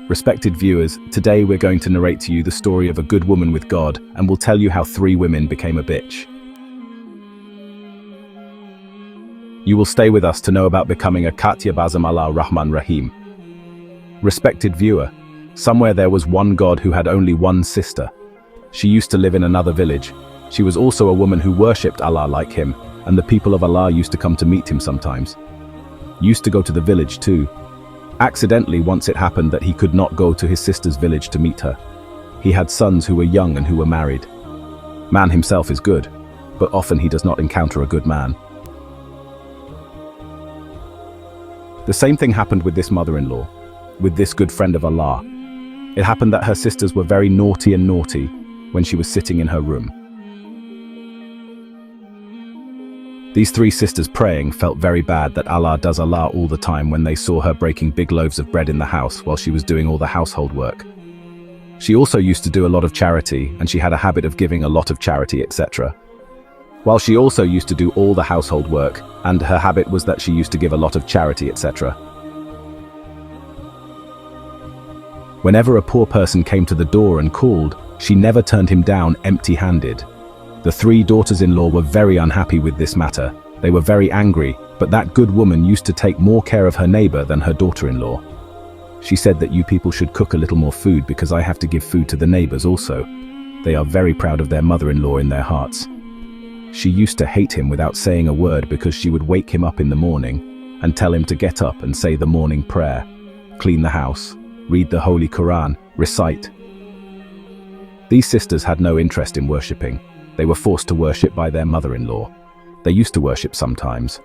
Respected viewers, today we're going to narrate to you the story of a good woman with God, and we'll tell you how 3 women became a bitch. You will stay with us to know about becoming a Katya Bazam Allah Rahman Rahim. Respected viewer, somewhere there was one God who had only one sister. She used to live in another village. She was also a woman who worshipped Allah like him, and the people of Allah used to come to meet him sometimes. Used to go to the village too. Accidentally, once it happened that he could not go to his sister's village to meet her. He had sons who were young and who were married. Man himself is good, but often he does not encounter a good man. The same thing happened with this mother-in-law, with this good friend of Allah. It happened that her sisters were very naughty when she was sitting in her room. These 3 sisters praying felt very bad that Allah does Allah all the time when they saw her breaking big loaves of bread in the house while she was doing all the household work. She also used to do a lot of charity, and she had a habit of giving a lot of charity, etc. While she also used to do all the household work, and her habit was that she used to give a lot of charity, etc. Whenever a poor person came to the door and called, she never turned him down empty-handed. The 3 daughters-in-law were very unhappy with this matter. They were very angry, but that good woman used to take more care of her neighbor than her daughter-in-law. She said that you people should cook a little more food because I have to give food to the neighbors also. They are very proud of their mother-in-law in their hearts. She used to hate him without saying a word because she would wake him up in the morning and tell him to get up and say the morning prayer, clean the house, read the Holy Quran, recite. These sisters had no interest in worshipping. They were forced to worship by their mother-in-law. They used to worship sometimes.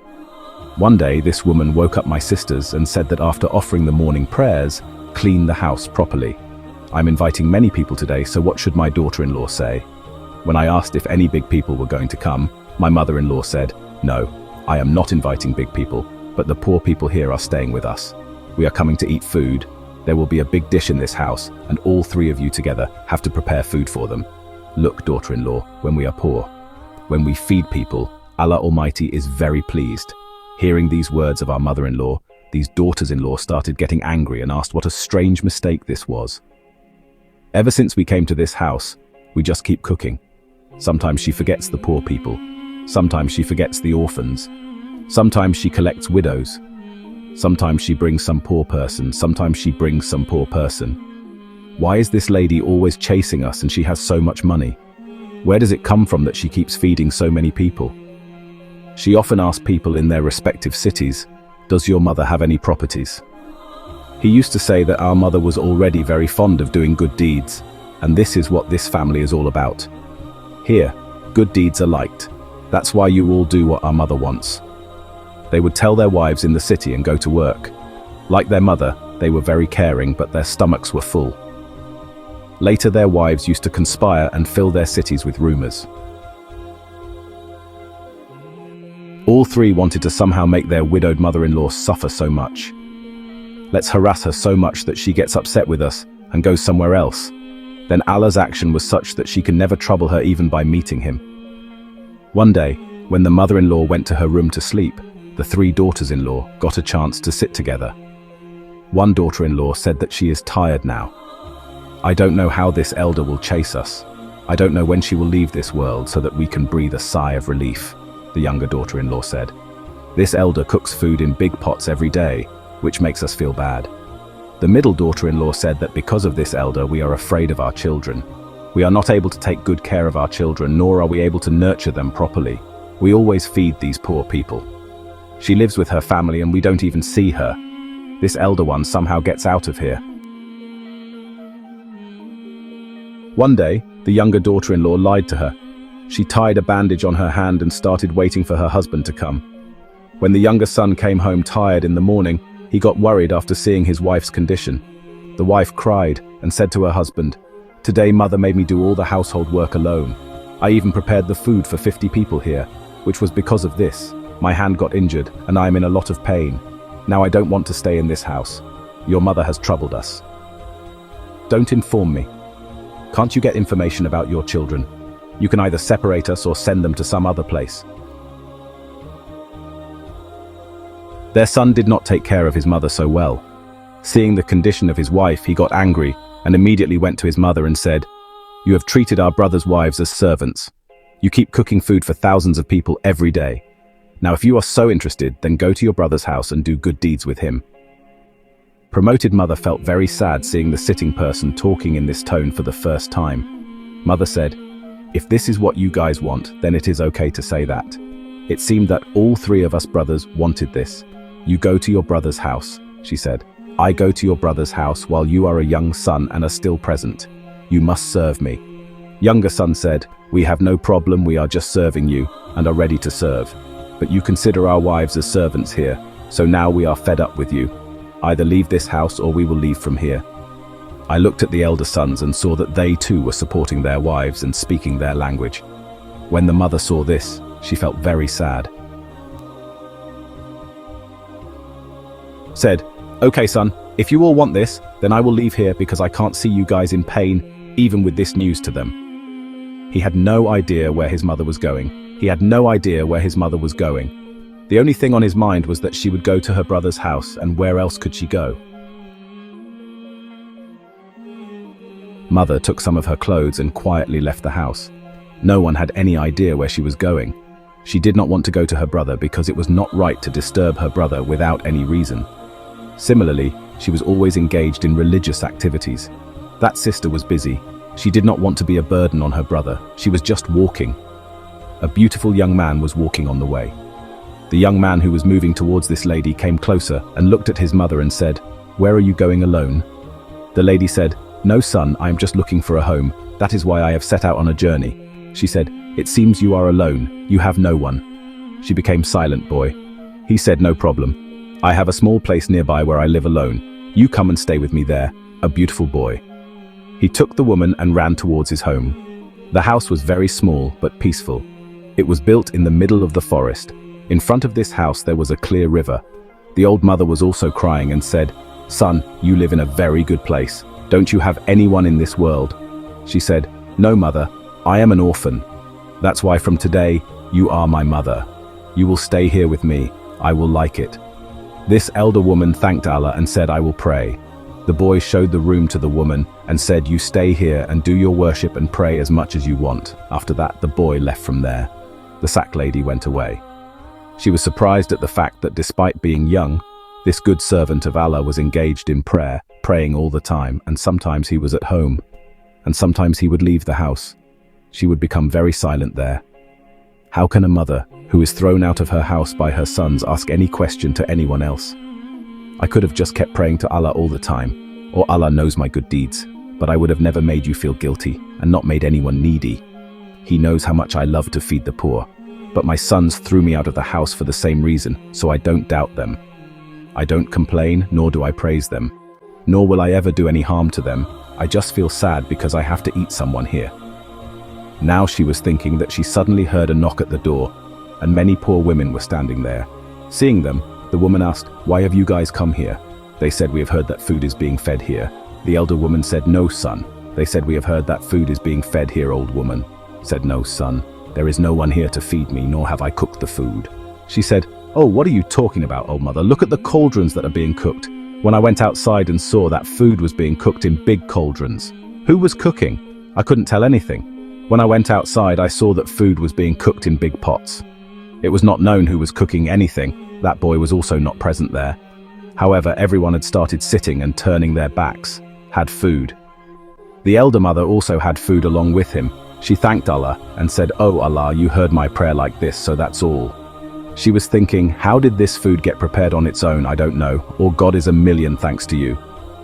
One day, this woman woke up my sisters and said that after offering the morning prayers, clean the house properly. I'm inviting many people today, so what should my daughter-in-law say? When I asked if any big people were going to come, my mother-in-law said, no, I am not inviting big people, but the poor people here are staying with us. We are coming to eat food. There will be a big dish in this house, and all 3 of you together have to prepare food for them. Look, daughter-in-law, when we are poor, when we feed people, Allah Almighty is very pleased. Hearing these words of our mother-in-law, these daughters-in-law started getting angry and asked what a strange mistake this was. Ever since we came to this house, we just keep cooking. Sometimes she forgets the poor people. Sometimes she forgets the orphans. Sometimes she collects widows. Sometimes she brings some poor person. Sometimes she brings some poor person. Why is this lady always chasing us and she has so much money? Where does it come from that she keeps feeding so many people? She often asks people in their respective cities, does your mother have any properties? He used to say that our mother was already very fond of doing good deeds, and this is what this family is all about. Here, good deeds are liked. That's why you all do what our mother wants. They would tell their wives in the city and go to work. Like their mother, they were very caring, but their stomachs were full. Later, their wives used to conspire and fill their cities with rumors. All 3 wanted to somehow make their widowed mother-in-law suffer so much. Let's harass her so much that she gets upset with us and goes somewhere else. Then Allah's action was such that she can never trouble her even by meeting him. One day, when the mother-in-law went to her room to sleep, the 3 daughters-in-law got a chance to sit together. One daughter-in-law said that she is tired now. I don't know how this elder will chase us. I don't know when she will leave this world so that we can breathe a sigh of relief, the younger daughter-in-law said. This elder cooks food in big pots every day, which makes us feel bad. The middle daughter-in-law said that because of this elder, we are afraid of our children. We are not able to take good care of our children, nor are we able to nurture them properly. We always feed these poor people. She lives with her family and we don't even see her. This elder one somehow gets out of here. One day, the younger daughter-in-law lied to her. She tied a bandage on her hand and started waiting for her husband to come. When the younger son came home tired in the morning, he got worried after seeing his wife's condition. The wife cried and said to her husband, "Today mother made me do all the household work alone. I even prepared the food for 50 people here, which was because of this. My hand got injured and I am in a lot of pain. Now I don't want to stay in this house. Your mother has troubled us. Don't inform me. Can't you get information about your children? You can either separate us or send them to some other place." Their son did not take care of his mother so well. Seeing the condition of his wife, he got angry and immediately went to his mother and said, "You have treated our brothers' wives as servants. You keep cooking food for thousands of people every day. Now if you are so interested, then go to your brother's house and do good deeds with him." Promoted mother felt very sad seeing the sitting person talking in this tone for the first time. Mother said, "If this is what you guys want, then it is okay to say that." It seemed that all three of us brothers wanted this. "You go to your brother's house," she said. "I go to your brother's house while you are a young son and are still present. You must serve me." Younger son said, "We have no problem, we are just serving you and are ready to serve. But you consider our wives as servants here, so now we are fed up with you. Either leave this house or we will leave from here." I looked at the elder sons and saw that they too were supporting their wives and speaking their language. When the mother saw this, she felt very sad. Said, "Okay son, if you all want this, then I will leave here because I can't see you guys in pain, even with this news to them." He had no idea where his mother was going. He had no idea where his mother was going. The only thing on his mind was that she would go to her brother's house, and where else could she go? Mother took some of her clothes and quietly left the house. No one had any idea where she was going. She did not want to go to her brother because it was not right to disturb her brother without any reason. Similarly, she was always engaged in religious activities. That sister was busy. She did not want to be a burden on her brother. She was just walking. A beautiful young man was walking on the way. The young man who was moving towards this lady came closer and looked at his mother and said, "Where are you going alone?" The lady said, "No son, I am just looking for a home. That is why I have set out on a journey." She said, "It seems you are alone. You have no one." She became silent, boy. He said, "No problem. I have a small place nearby where I live alone. You come and stay with me there." A beautiful boy. He took the woman and ran towards his home. The house was very small but peaceful. It was built in the middle of the forest. In front of this house there was a clear river. The old mother was also crying and said, "Son, you live in a very good place. Don't you have anyone in this world?" She said, "No, mother, I am an orphan. That's why from today, you are my mother. You will stay here with me. I will like it." This elder woman thanked Allah and said, "I will pray." The boy showed the room to the woman and said, "You stay here and do your worship and pray as much as you want." After that, the boy left from there. The sack lady went away. She was surprised at the fact that despite being young, this good servant of Allah was engaged in prayer, praying all the time, and sometimes he was at home, and sometimes he would leave the house. She would become very silent there. How can a mother, who is thrown out of her house by her sons, ask any question to anyone else? I could have just kept praying to Allah all the time, or Allah knows my good deeds, but I would have never made you feel guilty and not made anyone needy. He knows how much I love to feed the poor, but my sons threw me out of the house for the same reason, so I don't doubt them. I don't complain, nor do I praise them, nor will I ever do any harm to them. I just feel sad because I have to eat someone here. Now she was thinking that she suddenly heard a knock at the door, and many poor women were standing there. Seeing them, the woman asked, "Why have you guys come here?" They said, "We have heard that food is being fed here." The elder woman said, "No, son." They said, "We have heard that food is being fed here." Old woman said, "No, son. There is no one here to feed me, nor have I cooked the food." She said, "Oh, what are you talking about, old mother? Look at the cauldrons that are being cooked. When I went outside and saw that food was being cooked in big cauldrons. Who was cooking? I couldn't tell anything. When I went outside, I saw that food was being cooked in big pots. It was not known who was cooking anything. That boy was also not present there. However, everyone had started sitting and turning their backs, had food. The elder mother also had food along with him. She thanked Allah and said, "Oh Allah, you heard my prayer like this, so that's all." She was thinking, how did this food get prepared on its own? I don't know. Or God is a million thanks to you.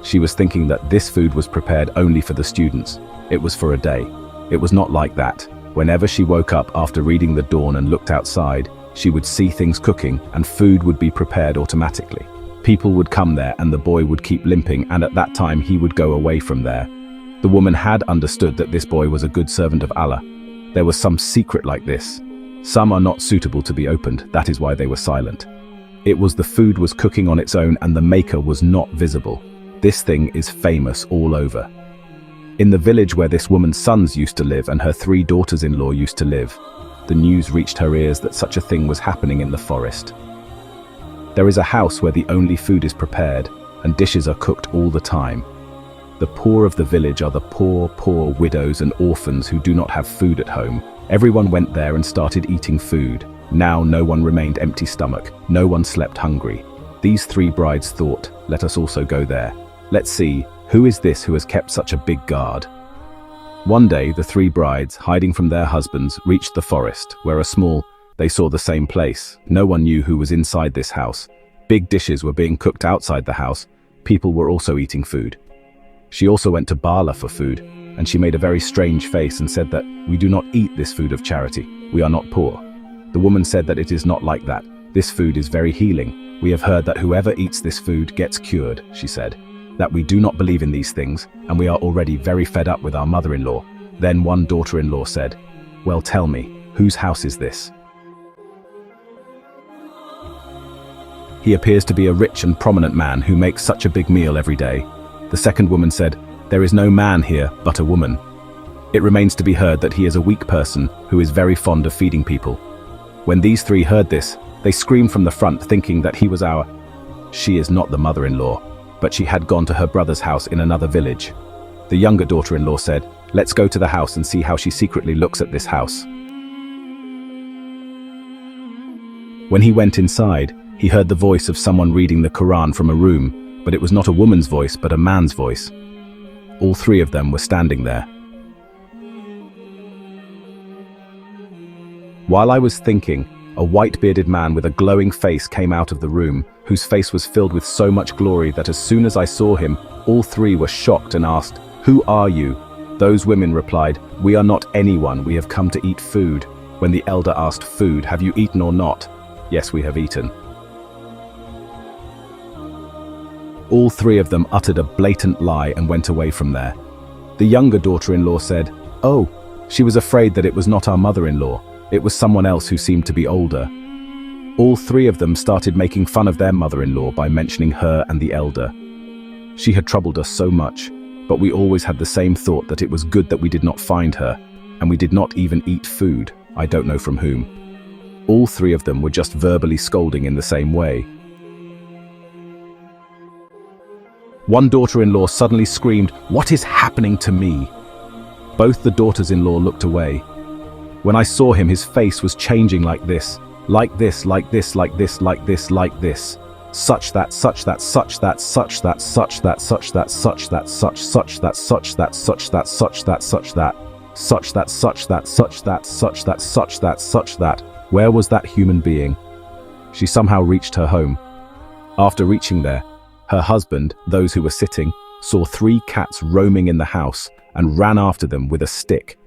She was thinking that this food was prepared only for the students. It was for a day. It was not like that. Whenever she woke up after reading the dawn and looked outside, she would see things cooking and food would be prepared automatically. People would come there and the boy would keep limping, and at that time he would go away from there. The woman had understood that this boy was a good servant of Allah. There was some secret like this. Some are not suitable to be opened, that is why they were silent. It was the food was cooking on its own and the maker was not visible. This thing is famous all over. In the village where this woman's sons used to live and her 3 daughters-in-law used to live, the news reached her ears that such a thing was happening in the forest. There is a house where the only food is prepared, and dishes are cooked all the time. The poor of the village are the poor, poor widows and orphans who do not have food at home. Everyone went there and started eating food. Now no one remained empty stomach, no one slept hungry. These three brides thought, let us also go there. Let's see, who is this who has kept such a big guard? One day, the three brides, hiding from their husbands, reached the forest, where they saw the same place. No one knew who was inside this house. Big dishes were being cooked outside the house. People were also eating food. She also went to Bala for food, and she made a very strange face and said that, we do not eat this food of charity. We are not poor. The woman said that it is not like that. This food is very healing. We have heard that whoever eats this food gets cured, she said. That we do not believe in these things, and we are already very fed up with our mother-in-law. Then one daughter-in-law said, well, tell me, whose house is this? He appears to be a rich and prominent man who makes such a big meal every day. The second woman said, there is no man here but a woman. It remains to be heard that he is a weak person who is very fond of feeding people. When these three heard this, they screamed from the front thinking that he was She is not the mother-in-law, but she had gone to her brother's house in another village. The younger daughter-in-law said, let's go to the house and see how she secretly looks at this house. When he went inside, he heard the voice of someone reading the Quran from a room, but it was not a woman's voice but a man's voice. All three of them were standing there. While I was thinking, a white-bearded man with a glowing face came out of the room, whose face was filled with so much glory that as soon as I saw him, all three were shocked and asked, who are you? Those women replied, we are not anyone, we have come to eat food. When the elder asked, food, have you eaten or not? Yes, we have eaten. All three of them uttered a blatant lie and went away from there. The younger daughter-in-law said, oh, she was afraid that it was not our mother-in-law. It was someone else who seemed to be older. All three of them started making fun of their mother-in-law by mentioning her and the elder. She had troubled us so much, but we always had the same thought that it was good that we did not find her, and we did not even eat food, I don't know from whom. All three of them were just verbally scolding in the same way. One daughter-in-law suddenly screamed, what is happening to me? Both the daughters-in-law looked away. When I saw him, his face was changing like this, like this, like this, like this, like this, like this. Such that, such that, such that, such that, such that, such that, such that, such that, such that, such that, such that, such that, such that, such that, such that, such that, such that, such that. Where was that human being? She somehow reached her home. After reaching there, her husband, those who were sitting, saw three cats roaming in the house and ran after them with a stick.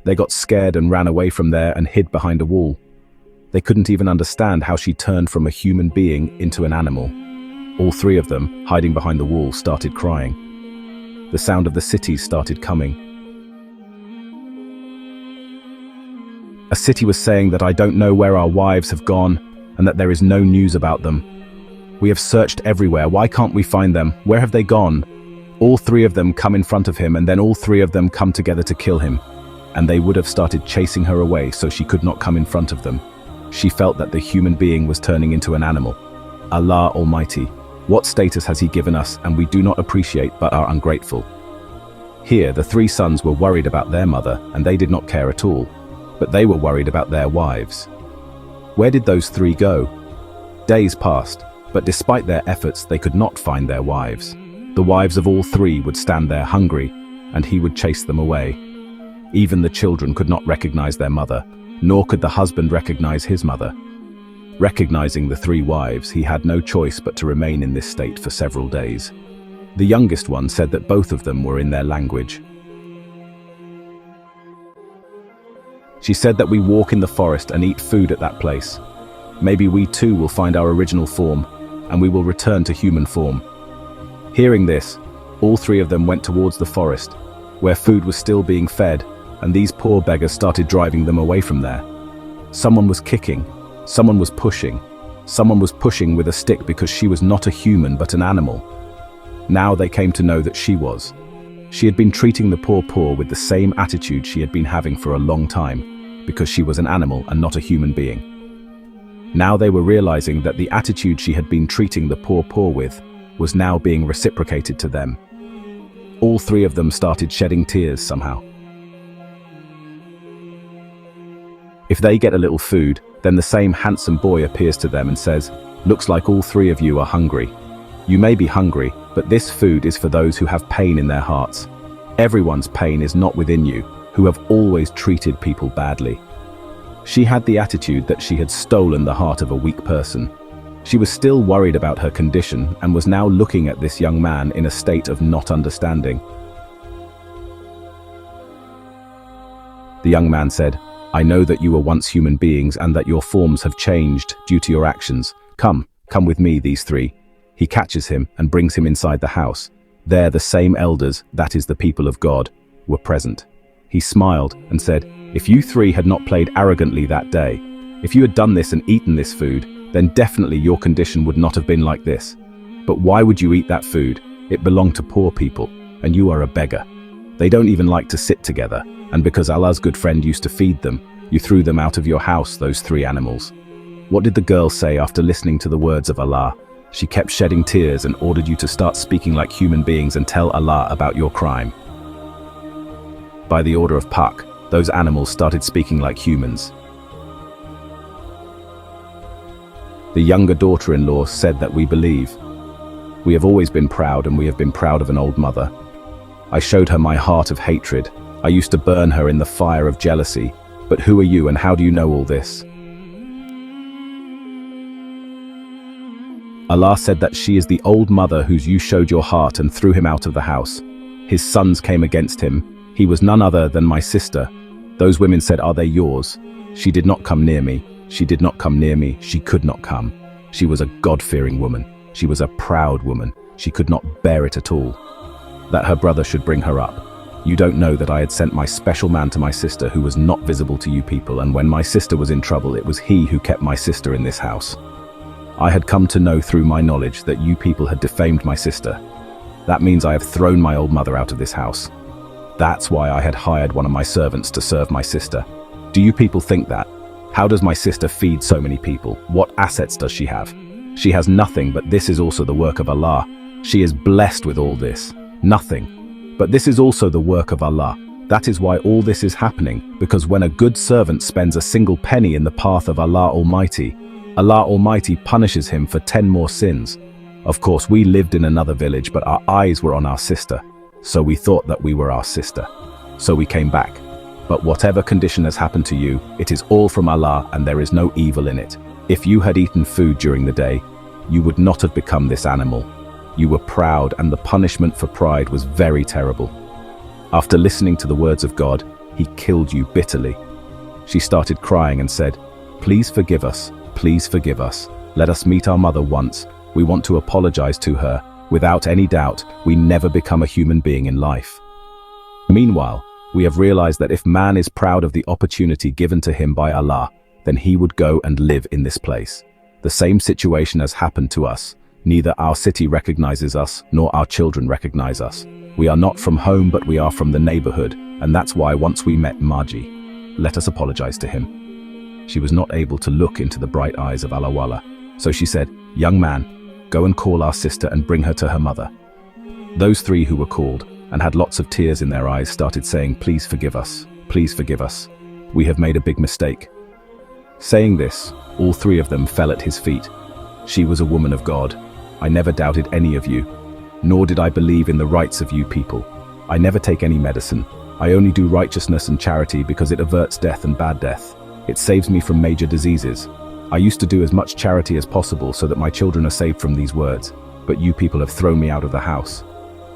They got scared and ran away from there and hid behind a wall. They couldn't even understand how she turned from a human being into an animal. All three of them, hiding behind the wall, started crying. The sound of the cities started coming. A city was saying that I don't know where our wives have gone and that there is no news about them. We have searched everywhere. Why can't we find them? Where have they gone? All three of them come in front of him and then all three of them come together to kill him. And they would have started chasing her away so she could not come in front of them. She felt that the human being was turning into an animal. Allah Almighty, what status has He given us and we do not appreciate but are ungrateful? Here, the three sons were worried about their mother and they did not care at all, but they were worried about their wives. Where did those three go? Days passed, but despite their efforts, they could not find their wives. The wives of all three would stand there hungry, and he would chase them away. Even the children could not recognize their mother, nor could the husband recognize his mother. Recognizing the three wives, he had no choice but to remain in this state for several days. The youngest one said that both of them were in their language. She said that we walk in the forest and eat food at that place. Maybe we too will find our original form, and we will return to human form. Hearing this, all three of them went towards the forest, where food was still being fed, and these poor beggars started driving them away from there. Someone was kicking, someone was pushing with a stick because she was not a human but an animal. Now they came to know that she was. She had been treating the poor with the same attitude she had been having for a long time, because she was an animal and not a human being. Now they were realizing that the attitude she had been treating the poor with was now being reciprocated to them. All three of them started shedding tears somehow. If they get a little food, then the same handsome boy appears to them and says, "Looks like all three of you are hungry. You may be hungry, but this food is for those who have pain in their hearts. Everyone's pain is not within you, who have always treated people badly." She had the attitude that she had stolen the heart of a weak person. She was still worried about her condition and was now looking at this young man in a state of not understanding. The young man said, "I know that you were once human beings and that your forms have changed due to your actions. Come with me, these three." He catches him and brings him inside the house. There the same elders, that is the people of God, were present. He smiled and said, "If you three had not played arrogantly that day, if you had done this and eaten this food, then definitely your condition would not have been like this. But why would you eat that food? It belonged to poor people, and you are a beggar. They don't even like to sit together, and because Allah's good friend used to feed them, you threw them out of your house, those three animals." What did the girl say after listening to the words of Allah? She kept shedding tears and ordered you to start speaking like human beings and tell Allah about your crime. By the order of Pak, those animals started speaking like humans. The younger daughter-in-law said that we believe. We have always been proud, and we have been proud of an old mother. I showed her my heart of hatred. I used to burn her in the fire of jealousy. But who are you and how do you know all this? Allah said that she is the old mother whose you showed your heart and threw him out of the house. His sons came against him. He was none other than my sister. Those women said, "Are they yours?" She did not come near me. She did not come near me. She could not come. She was a God-fearing woman. She was a proud woman. She could not bear it at all. That her brother should bring her up. You don't know that I had sent my special man to my sister who was not visible to you people, and when my sister was in trouble, it was he who kept my sister in this house. I had come to know through my knowledge that you people had defamed my sister. That means I have thrown my old mother out of this house. That's why I had hired one of my servants to serve my sister. Do you people think that? How does my sister feed so many people? What assets does she have? She has nothing, but this is also the work of Allah. She is blessed with all this. Nothing. But this is also the work of Allah. That is why all this is happening, because when a good servant spends a single penny in the path of Allah Almighty, Allah Almighty punishes him for 10 more sins. Of course, we lived in another village, but our eyes were on our sister. So we thought that we were our sister. So we came back. But whatever condition has happened to you, it is all from Allah and there is no evil in it. If you had eaten food during the day, you would not have become this animal. You were proud, and the punishment for pride was very terrible. After listening to the words of God, He killed you bitterly. She started crying and said, "Please forgive us. Please forgive us. Let us meet our mother once. We want to apologize to her. Without any doubt, we never become a human being in life." Meanwhile, we have realized that if man is proud of the opportunity given to him by Allah, then he would go and live in this place. The same situation has happened to us. Neither our city recognizes us, nor our children recognize us. We are not from home, but we are from the neighborhood, and that's why once we met Maji. Let us apologize to him. She was not able to look into the bright eyes of Alawala, so she said, "Young man, go and call our sister and bring her to her mother." Those three who were called, and had lots of tears in their eyes, started saying, "Please forgive us. Please forgive us. We have made a big mistake." Saying this, all three of them fell at his feet. She was a woman of God. I never doubted any of you, nor did I believe in the rights of you people. I never take any medicine. I only do righteousness and charity because it averts death and bad death. It saves me from major diseases. I used to do as much charity as possible so that my children are saved from these words, but you people have thrown me out of the house.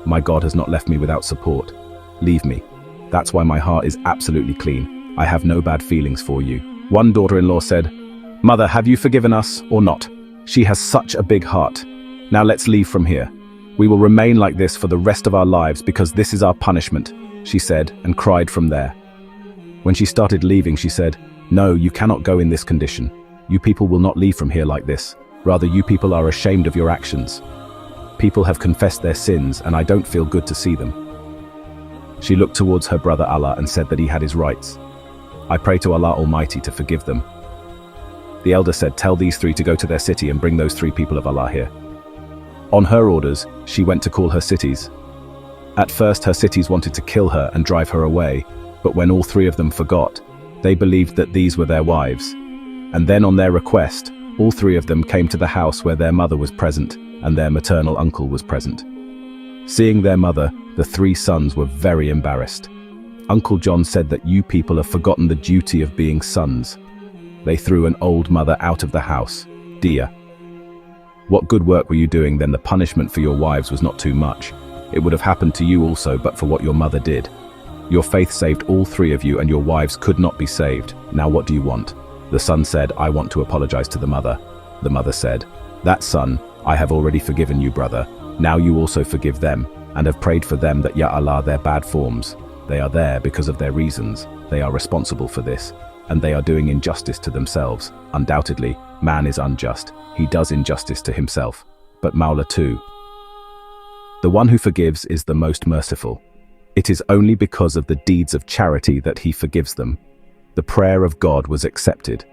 My God has not left me without support. Leave me. That's why my heart is absolutely clean. I have no bad feelings for you. One daughter-in-law said, "Mother, have you forgiven us or not? She has such a big heart. Now let's leave from here. We will remain like this for the rest of our lives because this is our punishment," she said, and cried from there. When she started leaving, she said, "No, you cannot go in this condition. You people will not leave from here like this. Rather, you people are ashamed of your actions. People have confessed their sins, and I don't feel good to see them." She looked towards her brother Allah and said that he had his rights. "I pray to Allah Almighty to forgive them." The elder said, "Tell these three to go to their city and bring those three people of Allah here." On her orders, she went to call her cities. At first, her cities wanted to kill her and drive her away, but when all three of them forgot, they believed that these were their wives. And then on their request, all three of them came to the house where their mother was present and their maternal uncle was present. Seeing their mother, the three sons were very embarrassed. Uncle John said that you people have forgotten the duty of being sons. They threw an old mother out of the house. Dear, what good work were you doing? Then the punishment for your wives was not too much. It would have happened to you also, but for what your mother did. Your faith saved all three of you, and your wives could not be saved. Now what do you want? The son said, I want to apologize to the mother. The mother said, that son, I have already forgiven you, brother. Now you also forgive them, and have prayed for them that Ya Allah their bad forms. They are there because of their reasons. They are responsible for this, and they are doing injustice to themselves. Undoubtedly, man is unjust. He does injustice to himself. But Mawla too. The one who forgives is the most merciful. It is only because of the deeds of charity that he forgives them. The prayer of God was accepted.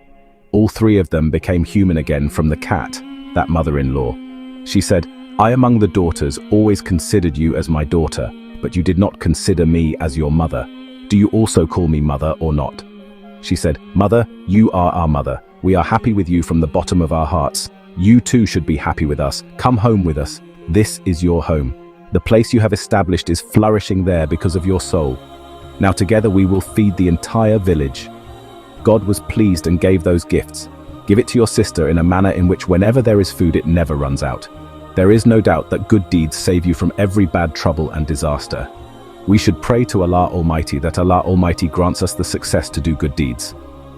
All three of them became human again from the cat, that mother-in-law. She said, I among the daughters always considered you as my daughter, but you did not consider me as your mother. Do you also call me mother or not? She said, Mother, you are our mother. We are happy with you from the bottom of our hearts. You too should be happy with us. Come home with us. This is your home. The place you have established is flourishing there because of your soul. Now together we will feed the entire village. God was pleased and gave those gifts. Give it to your sister in a manner in which whenever there is food it never runs out. There is no doubt that good deeds save you from every bad trouble and disaster. We should pray to Allah Almighty that Allah Almighty grants us the success to do good deeds.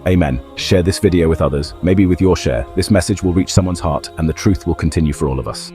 Amen. Share this video with others. Maybe with your share, this message will reach someone's heart and the truth will continue for all of us.